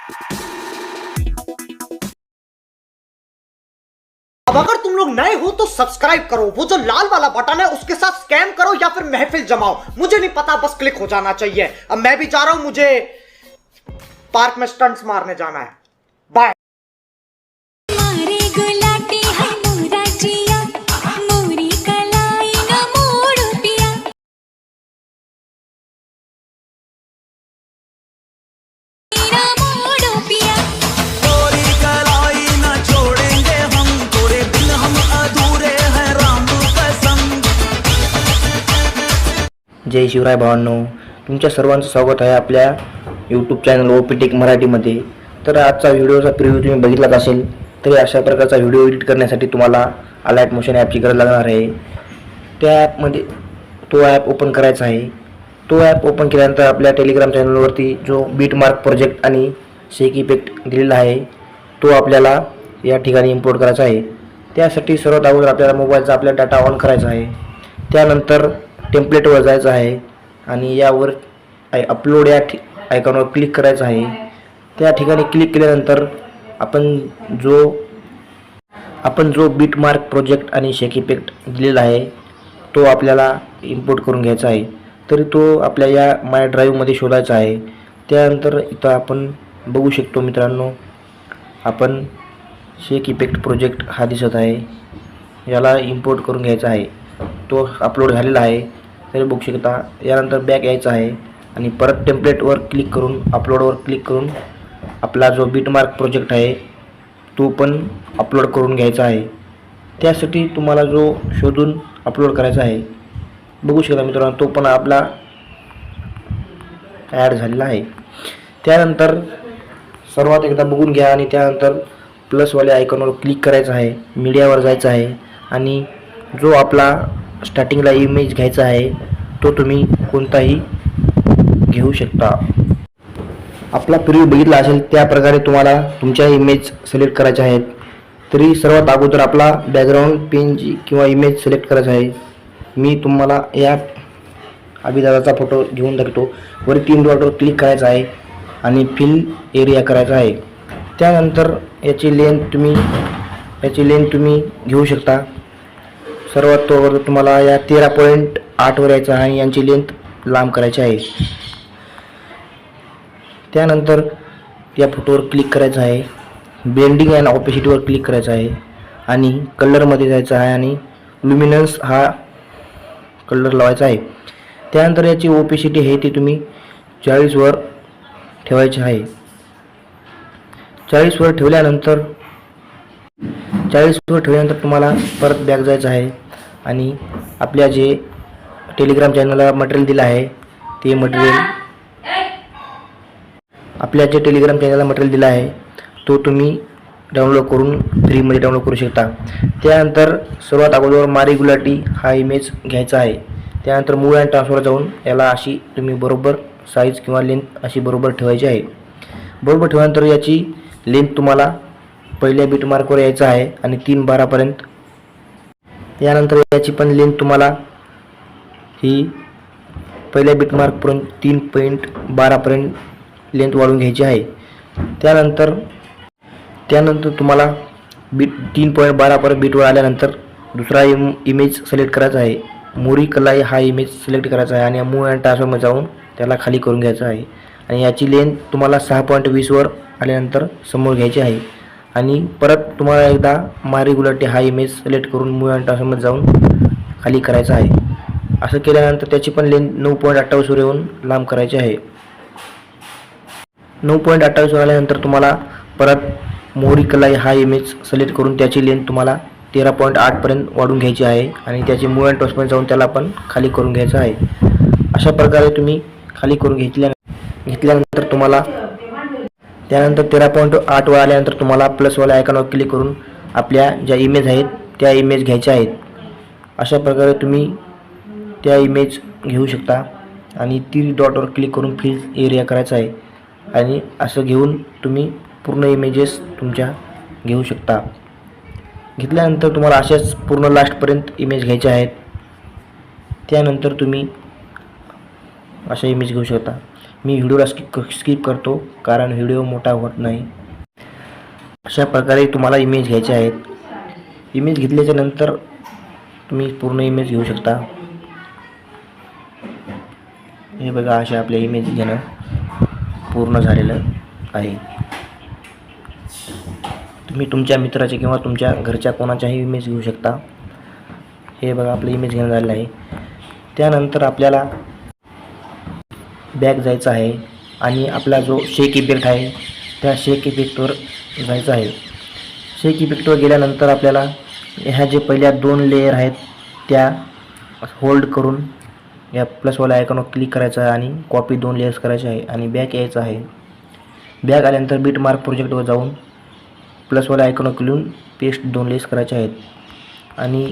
अब अगर तुम लोग नए हो तो सब्सक्राइब करो, वो जो लाल वाला बटन है उसके साथ स्कैम करो या फिर महफिल जमाओ, मुझे नहीं पता, बस क्लिक हो जाना चाहिए। अब मैं भी जा रहा हूं, मुझे पार्क में स्टंट्स मारने जाना है। बाय। जय शिवराय भावांनो, तुमच्या सर्वांचं स्वागत आहे आपल्या यूट्यूब चॅनल ओपी टेक मराठीमध्ये। तर आजचा व्हिडिओचा प्रिव्ह्यू तुम्ही बघितलाच असेल, तरी अशा प्रकारचा व्हिडिओ एडिट करण्यासाठी तुम्हाला अलाइट मोशन ॲपची गरज लागणार आहे। त्या ॲपमध्ये तो ॲप ओपन करायचा आहे। तो ॲप ओपन केल्यानंतर आपल्या टेलिग्राम चॅनलवरती जो बीट मार्क प्रोजेक्ट आणि शेक इफेक्ट दिलेला आहे तो आपल्याला या ठिकाणी इम्पोर्ट करायचा आहे। त्यासाठी सर्वात अगोदर आपल्याला मोबाईलचा आपला डाटा ऑन करायचा आहे। त्यानंतर टेम्पलेटवर जायचं आहे आणि यावर अपलोड या आयकॉनवर क्लिक करायचं आहे। त्या ठिकाणी क्लिक केल्यानंतर आपण जो बीट मार्क प्रोजेक्ट आणि शेक इफेक्ट दिलेला आहे तो आपल्याला इम्पोर्ट करून घ्यायचा आहे। तरी तो आपल्या या माय ड्राईव्हमध्ये शोधायचा आहे। त्यानंतर इथं आपण बघू शकतो मित्रांनो, आपण शेक इफेक्ट प्रोजेक्ट हा दिसत आहे, याला इम्पोर्ट करून घ्यायचा आहे। तो अपलोड झालेला आहे तरी बघू शकता। यानंतर बॅक यायचं आहे आणि परत टेम्पलेटवर क्लिक करून अपलोडवर क्लिक करून आपला जो बीट मार्क प्रोजेक्ट आहे तो पण अपलोड करून घ्यायचा आहे। त्यासाठी तुम्हाला जो शोधून अपलोड करायचा आहे बघू शकता मित्रांनो, तो पण आपला ॲड झालेला आहे। त्यानंतर सर्वात एकदा बघून घ्या आणि त्यानंतर प्लसवाल्या आयकॉनवर क्लिक करायचं आहे, मीडियावर जायचं आहे आणि जो आपला स्टार्टिंगला इमेज घ्यायचा आहे तो तुम्ही कोणताही घेऊ शकता। आपला प्रिव्ह्यू बघितला असेल त्या प्रकारे तुम्हाला तुमच्या इमेज सिलेक्ट करायच्या आहेत। तरी सर्वात अगोदर आपला बॅकग्राऊंड पेनची किंवा इमेज सिलेक्ट करायचा आहे। मी तुम्हाला या अभिदादाचा फोटो घेऊन दाखवतो। वर 3 डॉटवर क्लिक करायचं आहे आणि फिल एरिया करायचा आहे। त्यानंतर याची लेंथ तुम्ही घेऊ शकता। सर्वात तोवर तुम्हाला या 13.8 वर यायचं आहे, यांची लेंथ लांब करायची आहे। त्यानंतर या फोटोवर क्लिक करायचं आहे, ब्लेंडिंग अँड ऑपेसिटीवर क्लिक करायचं आहे आणि कलरमध्ये जायचं आहे आणि लुमिनन्स हा कलर लावायचा आहे। त्यानंतर याची ओपेसिटी आहे ती तुम्ही 40 वर ठेवायची आहे। 40 वर ठेवल्यानंतर तुम्हाला परत बॅक जायचं आहे आणि आपल्या जे टेलिग्राम चॅनलला मटेरियल दिलं आहे ते मटेरियल तो तुम्ही डाउनलोड करून फ्रीमध्ये डाउनलोड करू शकता। त्यानंतर सर्वात अगोदर मारी गुलाटी हा इमेज घ्यायचा आहे। त्यानंतर मूव अँड ट्रान्सफर जाऊन याला अशी तुम्ही बरोबर साईज किंवा लेंथ अशी बरोबर ठेवायची आहे। बरोबर ठेवल्यानंतर याची लेंथ तुम्हाला पहिल्या बीट मार्कवर यायचं आहे आणि 3.12 पर्यंत। यानंतर याची पण लेंथ तुम्हाला ही पहिल्या बीट मार्कपर्यंत 3.12 पर्यंत लेंथ वाढवून घ्यायची आहे। त्यानंतर तुम्हाला 3.12 पर्यंत बीटवर आल्यानंतर दुसरा इमेज सिलेक्ट करायचा आहे। मोरी कलाई हा इमेज सिलेक्ट करायचा आहे आणि मूव अँड ट्रान्सफरमध्ये जाऊन त्याला खाली करून घ्यायचा आहे आणि याची लेंथ तुम्हाला 6.20 वर आल्यानंतर समोर घ्यायची आहे आणि परत तुम्हाला एकदा मारी गुलाटी हा इमेज सिलेक्ट करून मूव अँड ट्रान्सफरमध्ये जाऊन खाली करायचा आहे। असं केल्यानंतर त्याची पण लेंथ 9.28 वर येऊन लांब करायची आहे। 9.28 वर आल्यानंतर तुम्हाला परत मोरी कलाई हा इमेज सिलेक्ट करून त्याची लेंथ तुम्हाला 13.8 पर्यंत वाढवून घ्यायची आहे आणि त्याची मूव अँड ट्रान्सफरमध्ये जाऊन त्याला पण खाली करून घ्यायचं आहे। अशा प्रकारे तुम्ही खाली करून घेतल्यानंतर तुम्हाला त्यानंतर 13.8 वर आल्यानंतर तुम्हाला प्लसवाल्या आयकॉनवर क्लिक करून आपल्या ज्या इमेज आहेत त्या इमेज घ्यायच्या आहेत। अशा प्रकारे तुम्ही त्या इमेज घेऊ शकता आणि 3 डॉटवर क्लिक करून फिल एरिया करायचा आहे आणि असं घेऊन तुम्ही पूर्ण इमेजेस तुमच्या घेऊ शकता। घेतल्यानंतर तुम्हाला अशाच पूर्ण लास्टपर्यंत इमेज घ्यायच्या आहेत। त्यानंतर तुम्ही अशा इमेज घेऊ शकता. मी व्हिडिओला स्किप करतो कारण व्हिडिओ मोठा होत नाही. अशा प्रकारे तुम्हाला इमेज घ्यायचे आहेत. इमेज घेतल्याच्या नंतर तुम्ही पूर्ण इमेज घेऊ शकता. हे बघा, अशा आपल्या इमेज घेणं पूर्ण झालेलं आहे. तुम्ही तुमच्या मित्राचे किंवा तुमच्या घरच्या कोणाच्याही इमेज घेऊ शकता. हे बघा, आपलं इमेज घेणं झालेलं आहे. त्यानंतर आपल्याला बॅक जायचं आहे आणि आपला जो शेक इफेक्ट आहे त्या शेक इफेक्टवर जायचं आहे. शेक इफेक्टवर गेल्यानंतर आपल्याला ह्या जे पहिल्या 2 लेयर आहेत त्या होल्ड करून या प्लसवाल्या आयकॉनवर क्लिक करायचं आहे आणि कॉपी 2 लेयर्स करायचे आहे आणि बॅक यायचं आहे. बॅक आल्यानंतर बिट मार्क प्रोजेक्टवर जाऊन प्लसवाल्या आयकॉनवर क्लिक पेस्ट 2 लेयर्स करायचे आहेत आणि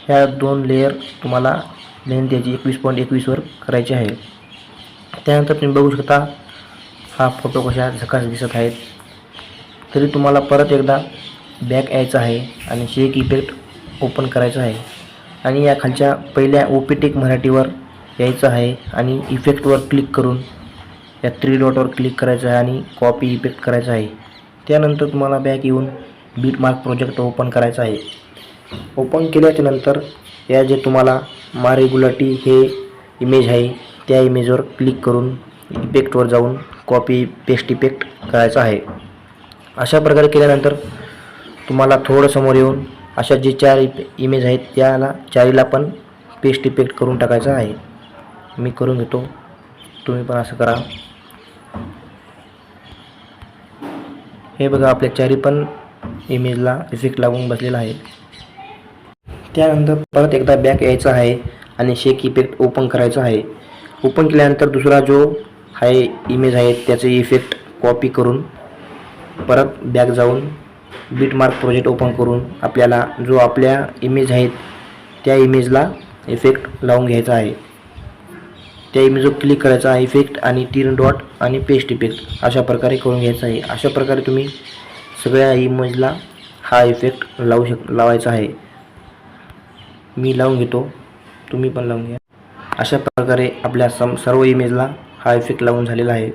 ह्या 2 लेयर तुम्हाला लेंथ याची 21.21वर करायची आहे. त्यानंतर तुम्ही बघू शकता हा फोटो कशा झकास दिसत आहेत. तरी तुम्हाला परत एकदा बॅक यायचं आहे आणि शेक इफेक्ट ओपन करायचं आहे आणि या खालच्या पहिल्या ओपीटेक मराठीवर यायचं आहे आणि इफेक्टवर क्लिक करून या 3 डॉटवर क्लिक करायचं आहे आणि कॉपी इफेक्ट करायचं आहे. त्यानंतर तुम्हाला बॅक येऊन बीट मार्क प्रोजेक्ट ओपन करायचा आहे. ओपन केल्याच्या नंतर या जे तुम्हाला मारी गुलाटी हे इमेज आहे त्या इमेजवर क्लिक करून इफेक्टवर जाऊन कॉपी पेस्ट इफेक्ट करायचा आहे. अशा प्रकारे केल्यानंतर तुम्हाला थोडं समोर येऊन अशा जे 4 इमेज आहेत त्याला 4ला पण पेस्ट इफेक्ट करून टाकायचा आहे. मी करून घेतो, तुम्ही पण असं करा. हे बघा, आपल्या 4 पण इमेजला इफेक्ट लागून बसलेला आहे. त्यानंतर परत एकदा बॅक यायचं आहे आणि शेक इफेक्ट ओपन करायचा आहे. ओपन केल्यानंतर दुसरा जो आहे इमेज आहे त्याचे इफेक्ट कॉपी करून परत बॅक जाऊन बीट मार्क प्रोजेक्ट ओपन करून आपल्याला जो आपल्या इमेज आहेत त्या इमेजला इफेक्ट लावून घ्यायचा आहे. त्या इमेजवर क्लिक करायचा आहे, इफेक्ट आणि 3 डॉट आणि पेस्ट इफेक्ट अशा प्रकारे करून घ्यायचा आहे. अशा प्रकारे तुम्ही सगळ्या इमेजला हा इफेक्ट लावायचा आहे. मी लावून घेतो, तुम्ही पण लावून घ्या. अशा प्रकारे आपल्या सर्व इमेजला हा इफेक्ट लावून झालेला आहे.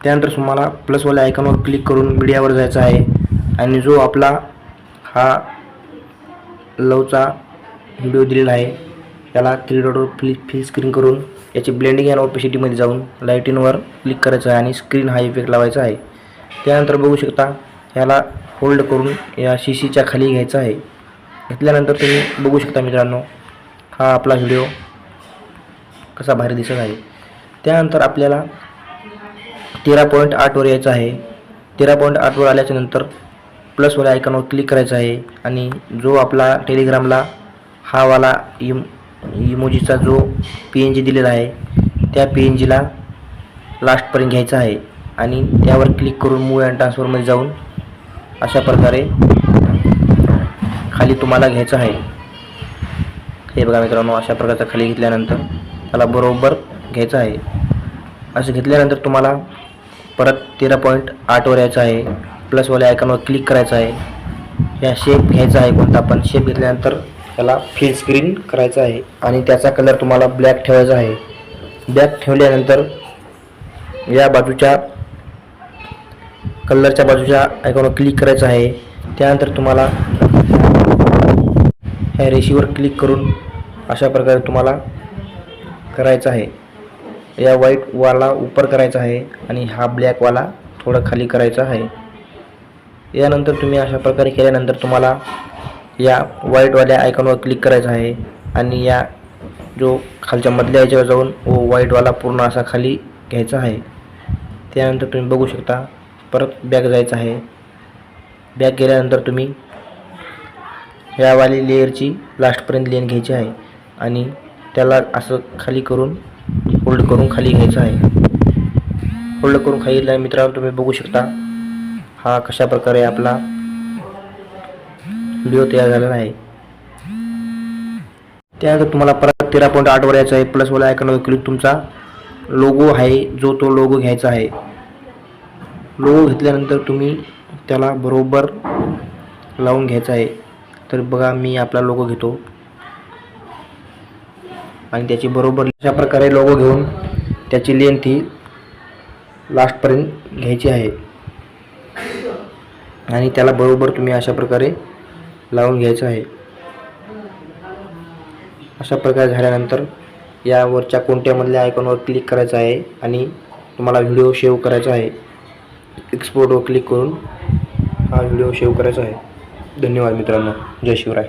त्यानंतर तुम्हाला प्लसवाल्या आयकॉनवर क्लिक करून मीडियावर जायचं आहे आणि जो आपला हा लवचा व्हिडिओ दिलेला आहे त्याला 3 डॉटवर फिल स्क्रीन करून याची ब्लेंडिंग अँड ऑपेसिटीमध्ये जाऊन लाईटिनवर क्लिक करायचं आहे आणि स्क्रीन हा इफेक्ट लावायचा आहे. त्यानंतर बघू शकता ह्याला होल्ड करून या CCच्या खाली घ्यायचा आहे. घेतल्यानंतर तुम्ही बघू शकता मित्रांनो, हा आपला व्हिडिओ कसा भारी दिसत आहे. त्यानंतर आपल्याला 13.8 वर यायचं आहे. 13.8 वर आल्याच्यानंतर प्लसवाल्या आयकॉनवर क्लिक करायचं आहे आणि जो आपला टेलिग्रामला हा वाला इमोजीचा जो PNG दिलेला आहे त्या PNGला लास्टपर्यंत घ्यायचा आहे आणि त्यावर क्लिक करून मूव अँड ट्रान्सफरमध्ये जाऊन अशा प्रकारे खाली तुम्हाला घ्यायचं आहे. हे बघा मित्रांनो, अशा प्रकारचा खाली घेतल्यानंतर त्याला बरोबर घ्यायचं आहे. असं घेतल्यानंतर तुम्हाला परत 13.8 वर यायचं आहे. प्लसवाल्या आयकॉनवर क्लिक करायचं आहे. या शेप घ्यायचा आहे कोणता पण शेप. घेतल्यानंतर त्याला फिल स्क्रीन करायचं आहे आणि त्याचा कलर तुम्हाला ब्लॅक ठेवायचा आहे. ब्लॅक ठेवल्यानंतर या बाजूच्या कलरच्या बाजूच्या आयकॉनवर क्लिक करायचं आहे. त्यानंतर तुम्हाला ह्या रेषीवर क्लिक करून अशा प्रकारे तुम्हाला करायचं आहे. या व्हाईटवाला ऊपर करायचा आहे आणि हा ब्लॅकवाला थोडं खाली करायचा आहे. यानंतर तुम्ही अशा प्रकारे केल्यानंतर तुम्हाला या व्हाईटवाल्या आयकॉनवर क्लिक करायचं आहे आणि या जो खालच्या मधल्या याच्यावर जाऊन व्हाईटवाला पूर्ण असा खाली घ्यायचा आहे. त्यानंतर तुम्ही बघू शकता परत बॅक जायचं आहे. बॅक गेल्यानंतर तुम्ही यावाली लेअरची लास्टपर्यंत लेन घ्यायची आहे आणि त्याला असं खाली करून होल्ड करून खाली घ्यायचं आहे. होल्ड करून खाली गेला मित्रांनो, तुम्ही बघू शकता हा कशा प्रकारे आपला व्हिडिओ तयार झालेला आहे. त्यानंतर तुम्हाला परत 13.8 वर यायचं आहे. प्लसवाला आयकॉनवर क्लिक तुमचा लोगो आहे जो तो लोगो घ्यायचा आहे. लोगो घेतल्यानंतर तुम्ही त्याला बरोबर लावून घ्यायचा आहे. तर बघा, मी आपला लोगो घेतो आणि त्याची बरोबर अशा प्रकारे लोगो घेऊन त्याची लेंथ ही लास्टपर्यंत घ्यायची आहे आणि त्याला बरोबर तुम्ही अशा प्रकारे लावून घ्यायचं आहे. अशा प्रकारे झाल्यानंतर यावरच्या कोणत्यामधल्या आयकॉनवर क्लिक करायचं आहे आणि तुम्हाला व्हिडिओ सेव्ह करायचा आहे. एक्सपोर्टवर क्लिक करून हा व्हिडिओ सेव्ह करायचा आहे. धन्यवाद मित्रांनो. जय शिवराय.